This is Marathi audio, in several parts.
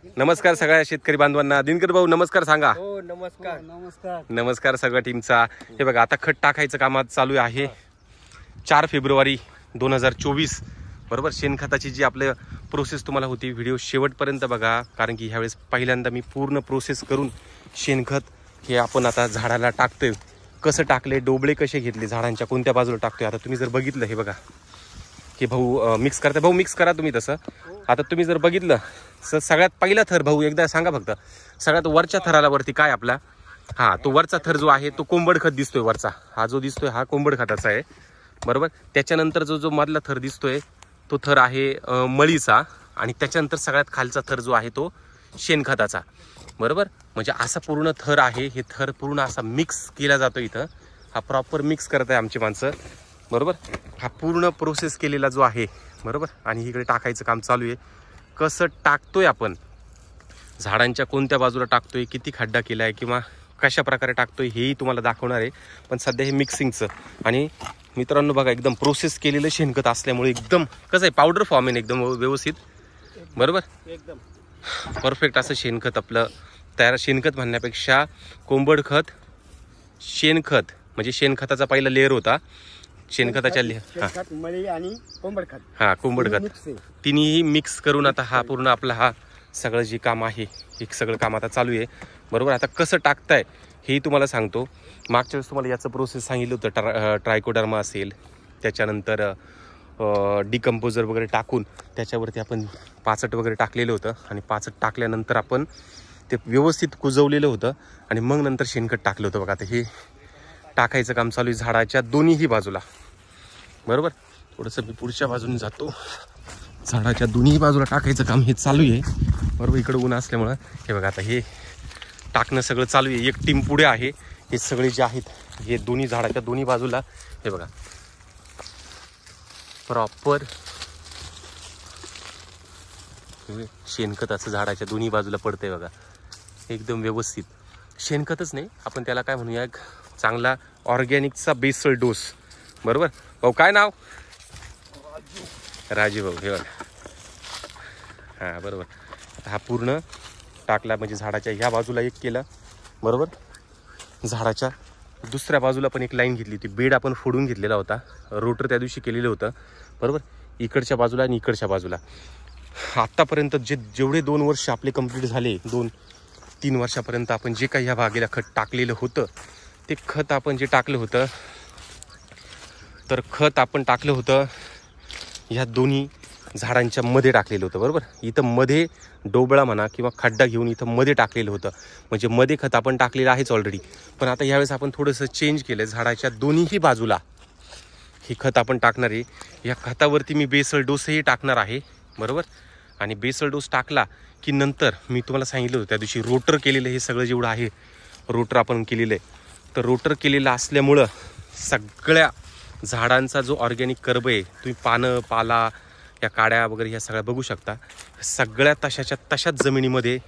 नमस्कार सगळ्या शेतकरी बांधवांना. दिनकर भाऊ नमस्कार सांगा. हो नमस्कार. नमस्कार. नमस्कार सगळ्या टीमचा. हे बघा आता खत टाकायचं काम चालू आहे. 4 फेब्रुवारी 2024 बरोबर. शेणखताची जी आपल्या प्रोसेस तुम्हाला होती, व्हिडिओ शेवटपर्यंत बघा, कारण की ह्यावेळेस पहिल्यांदा मी पूर्ण प्रोसेस करून शेणखत हे आपण आता झाडाला टाकतोय. कसं टाकले, डोबळे कसे घेतले, झाडांच्या कोणत्या बाजूला टाकतोय. आता तुम्ही जर बघितलं, हे बघा, हे भाऊ मिक्स करताय. भाऊ मिक्स करा तुम्ही तसं. आता तुम्ही जर बघितलं तर सगळ्यात पहिला थर भाऊ एकदा सांगा फक्त, सगळ्यात वरच्या थराला वरती काय आपला, हा तो वरचा थर जो आहे तो कोंबड खत दिसतोय. वरचा हा जो दिसतोय हा कोंबड खताचा आहे बरोबर. त्याच्यानंतर जो मधला थर दिसतोय तो थर आहे मळीचा, आणि त्याच्यानंतर सगळ्यात खालचा थर जो आहे तो शेणखताचा बरोबर. म्हणजे असा पूर्ण थर आहे. हे थर पूर्ण असा मिक्स केला जातो इथं. हा प्रॉपर मिक्स करत आहे आमची माणसं बरोबर. हा पूर्ण प्रोसेस केलेला जो आहे बरोबर. आणि इकडे टाकायचं काम चालू आहे. कसं टाकतोय आपण, झाडांच्या कोणत्या बाजूला टाकतोय, किती खड्डा केला आहे किंवा कशा प्रकारे टाकतोय हेही तुम्हाला दाखवणार आहे. पण सध्या हे मिक्सिंगचं. आणि मित्रांनो बघा, एकदम प्रोसेस केलेलं शेणखत असल्यामुळे एकदम कसं आहे, पावडर फॉर्म आहे एकदम व्यवस्थित बरोबर. एकदम परफेक्ट असं शेणखत आपलं तयार. शेणखत म्हणण्यापेक्षा कोंबड खत, शेणखत म्हणजे शेणखताचा पहिला लेअर होता. शेणखताच्या शेणखत, मळी आणि कोंबड खत. हा कोंबड खत तिन्ही मिक्स करून आता हा पूर्ण आपला हा सगळं जे काम आहे हे सगळं काम आता चालू आहे बरोबर. आता कसं टाकताय हेही तुम्हाला सांगतो. मागच्या वेळेस तुम्हाला याचं प्रोसेस सांगितलं होतं. ट्रायकोडर्मा असेल, त्याच्यानंतर डिकम्पोजर वगैरे टाकून त्याच्यावरती आपण पाचट वगैरे टाकलेलं होतं. आणि पाचट टाकल्यानंतर आपण ते व्यवस्थित कुजवलेलं होतं आणि मग नंतर शेणखत टाकलं होतं बघा. आता हे टाकायचं काम चालू आहे झाडाच्या दोन्हीही बाजूला बरोबर. थोडंसं मी पुढच्या बाजूने जातो. झाडाच्या दोन्ही बाजूला टाकायचं काम हे चालू आहे बरोबर. इकडं ऊन असल्यामुळं हे बघा आता हे टाकणं सगळं चालू आहे. एक टीम पुढे आहे. हे सगळे जे आहेत हे दोन्ही झाडाच्या दोन्ही बाजूला हे बघा प्रॉपर शेणखताचं झाडाच्या दोन्ही बाजूला पडतंय बघा. एकदम व्यवस्थित. शेणखतच नाही, आपण त्याला काय म्हणूया, एक चांगला ऑर्गॅनिकचा बेसल डोस बरोबर. भाऊ काय नाव? राजू भाऊ. हे बघा हां बरोबर. आता हा पूर्ण टाकला म्हणजे झाडाच्या ह्या बाजूला एक केला बरोबर. झाडाच्या दुसऱ्या बाजूला पण एक लाईन घेतली होती. बेड आपण फोडून घेतलेला होता. रोटर त्या दिवशी केलेलं होतं बरोबर. इकडच्या बाजूला आणि इकडच्या बाजूला. आत्तापर्यंत जेवढे 2 वर्ष आपले कंप्लीट झाले, 2-3 वर्षापर्यंत आपण जे काही ह्या बागेला खत टाकलेलं होतं, ते खत आपण जे टाकलं होतं, तर खत आपण टाकलं होतं ह्या दोन्ही झाडांच्या मध्ये टाकलेलं होतं बरोबर. इथं मध्ये डोबळा म्हणा किंवा खड्डा घेऊन इथं मध्ये टाकलेलं होतं. म्हणजे मध्ये खत आपण टाकलेलं आहेच ऑलरेडी. पण आता ह्यावेळेस आपण थोडंसं चेंज केलं. झाडाच्या दोन्हीही बाजूला हे खत आपण टाकणार आहे. या खतावरती मी बेसल डोसही टाकणार आहे बरोबर. आणि बेसल डोस टाकला की नंतर मी तुम्हाला सांगितलं होतं त्या दिवशी रोटर केलेलं हे सगळं जेवढं आहे रोटर आपण केलेलं आहे. तर रोटर केलेलं असल्यामुळं सगळ्या झाडांचा जो ऑर्गॅनिक कर्ब आहे, तुम्ही पानं पाला या काड्या वगैरे ह्या सगळ्या बघू शकता, सगळ्या तशाच्या तशाच जमिनीमध्ये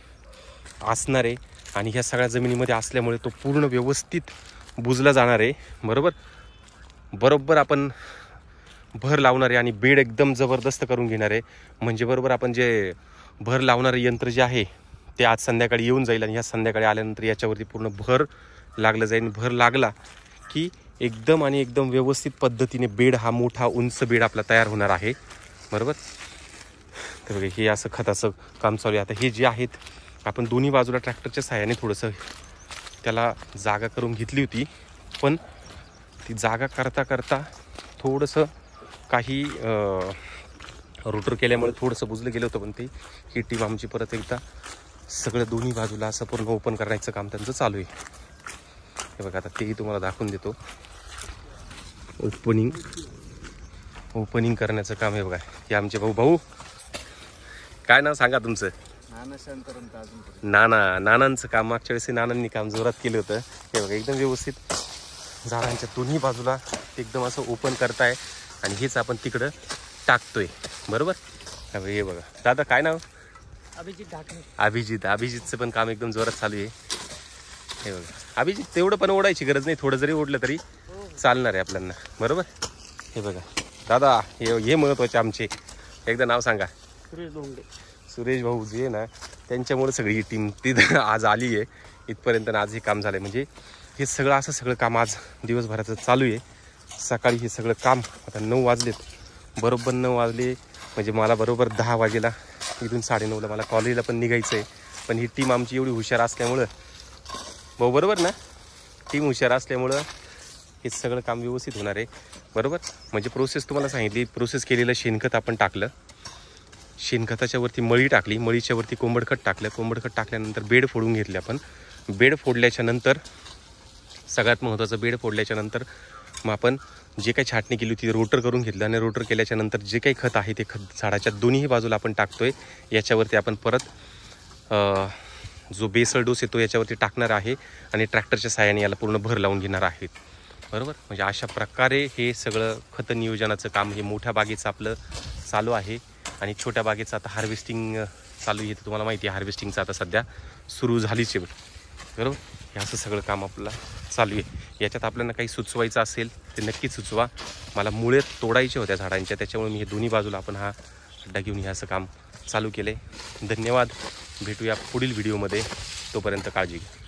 असणार आहे. आणि ह्या सगळ्या जमिनीमध्ये असल्यामुळे तो पूर्ण व्यवस्थित बुजला जाणार आहे बरोबर. बरोबर आपण भर लावणार आहे आणि बेड एकदम जबरदस्त करून घेणार आहे. म्हणजे बरोबर आपण जे भर लावणारं यंत्र जे आहे ते आज संध्याकाळी येऊन जाईल. आणि ह्या संध्याकाळी आल्यानंतर याच्यावरती पूर्ण भर लागलं जाईल. भर लागला की एकदम आणि एकदम व्यवस्थित पद्धतीने बेड हा मोठा उंच बेड आपला तयार होणार आहे बरोबर. तर बघा हे असं खताचं काम चालू आहे. आता हे जे आहेत आपण दोन्ही बाजूला ट्रॅक्टरच्या सहाय्याने थोडंसं त्याला जागा करून घेतली होती. पण ती जागा करता करता थोडंसं काही रोटर केल्यामुळे थोडंसं बुजलं गेलं होतं. पण ते ही टीम आमची परत एकदा सगळं दोन्ही बाजूला असं पूर्ण ओपन करायचं काम त्यांचं चालू आहे. हे बघा आता तेही तुम्हाला दाखवून देतो. ओपनिंग करण्याचं काम आहे बघा. हे आमचे भाऊ काय नाव सांगा तुमचं? नानांचं काम. मागच्या वेळेस नानांनी काम जोरात केलं होतं. हे बघा एकदम व्यवस्थित झाडांच्या दोन्ही बाजूला एकदम असं ओपन करताय आणि हेच आपण तिकडं टाकतोय बरोबर. हे बघा दादा काय नाव? अभिजितचं पण काम एकदम जोरात चालू आहे. हे बघा अभिजित, तेवढं पण ओढायची गरज नाही, थोडं जरी ओढलं तरी चालणार आहे आपल्याला बरोबर. हे बघा दादा हे महत्वाचे आमचे, एकदा नाव सांगा. सुरेश भाऊ जे आहे ना त्यांच्यामुळे सगळी ही टीम तिथं आज आली आहे इथपर्यंत. आज हे काम झालं आहे. म्हणजे हे सगळं असं सगळं काम आज दिवसभराचं चालू आहे. सकाळी हे सगळं काम आता 9 वाजलेत, बरोबर 9 वाजले. म्हणजे मला बरोबर 10 वाजेला इथून 9:30ला मला कॉलेजला पण निघायचं आहे. पण ही टीम आमची एवढी हुशार असल्यामुळं भाऊ, बरोबर ना, टीम हुशार असल्यामुळं हे सगळं काम व्यवस्थित होणार आहे. बरोबर. म्हणजे प्रोसेस तुम्हाला सांगितली. प्रोसेस केलेलं शेणखत आपण टाकलं, शेणखताच्या वरती मळी टाकली, मळीच्या वरती कोंबडखत टाकलं, कोंबडखत टाकल्यानंतर बेड फोडून घेतले आपण. बेड फोडल्याच्या नंतर सगळ्यात महत्त्वाचं, बेड फोडल्याच्या नंतर मग आपण जे काही छाटणी केली होती रोटर करून घेतलं आणि रोटर केल्याच्या नंतर जे काही खत आहे ते खत झाडाच्या दोन्ही बाजूला आपण टाकतोय. याच्यावरती आपण परत जो बेसल डोस येतो याच्यावरती टाकणार आहे आणि ट्रॅक्टरच्या साहाय्याने याला पूर्ण भर लावून घेणार आहेत. बरोबर. म्हणजे अशा प्रकारे हे सगळं खत नियोजनाचं काम हे मोठ्या बागेचं आपलं चालू आहे. आणि छोट्या बागेचं आता हार्वेस्टिंग चालू आहे. तुम्हाला माहिती आहे हार्वेस्टिंगचं आता सध्या सुरू झालीच आहे. बरोबर. हे असं सगळं काम आपल्याला चालू आहे. याच्यात आपल्याला काही सुचवायचं असेल ते नक्कीच सुचवा. मला मुळे तोडायचे होत्या झाडांच्या, त्याच्यामुळे मी हे दोन्ही बाजूला आपण हा खड्डा घेऊन हे असं काम चालू केलं आहे. धन्यवाद. भेटूया पुढील व्हिडिओमध्ये. तोपर्यंत काळजी घ्या.